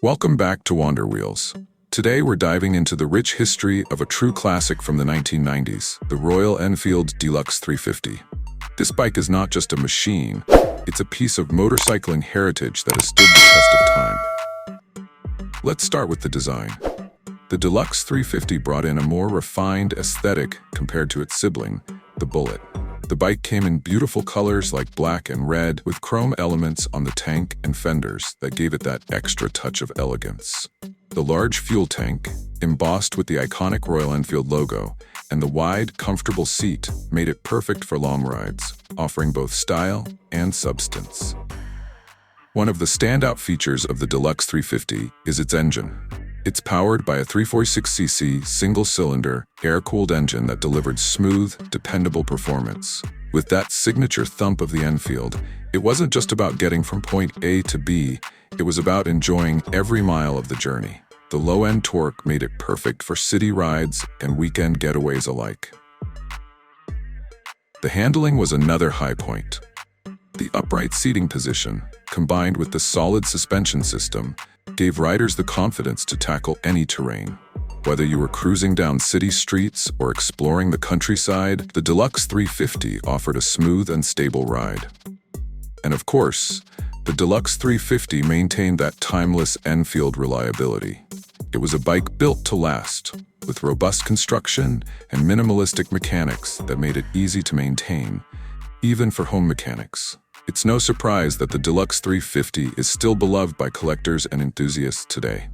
Welcome back to Wander Wheels. Today we're diving into the rich history of a true classic from the 1990s, the Royal Enfield Deluxe 350. This bike is not just a machine, it's a piece of motorcycling heritage that has stood the test of time. Let's start with the design. The Deluxe 350 brought in a more refined aesthetic compared to its sibling, the Bullet. The bike came in beautiful colors like black and red, with chrome elements on the tank and fenders that gave it that extra touch of elegance. The large fuel tank, embossed with the iconic Royal Enfield logo, and the wide, comfortable seat made it perfect for long rides, offering both style and substance. One of the standout features of the Deluxe 350 is its engine. It's powered by a 346cc single-cylinder, air-cooled engine that delivered smooth, dependable performance. With that signature thump of the Enfield, it wasn't just about getting from point A to B, it was about enjoying every mile of the journey. The low-end torque made it perfect for city rides and weekend getaways alike. The handling was another high point. The upright seating position, combined with the solid suspension system, gave riders the confidence to tackle any terrain. Whether you were cruising down city streets or exploring the countryside, the Deluxe 350 offered a smooth and stable ride. And of course, the Deluxe 350 maintained that timeless Enfield reliability. It was a bike built to last, with robust construction and minimalistic mechanics that made it easy to maintain, even for home mechanics. It's no surprise that the Deluxe 350 is still beloved by collectors and enthusiasts today.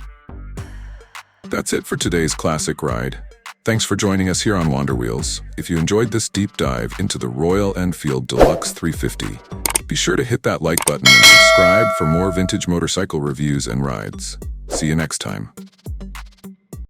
That's it for today's classic ride. Thanks for joining us here on Wander Wheels. If you enjoyed this deep dive into the Royal Enfield Deluxe 350, be sure to hit that like button and subscribe for more vintage motorcycle reviews and rides. See you next time.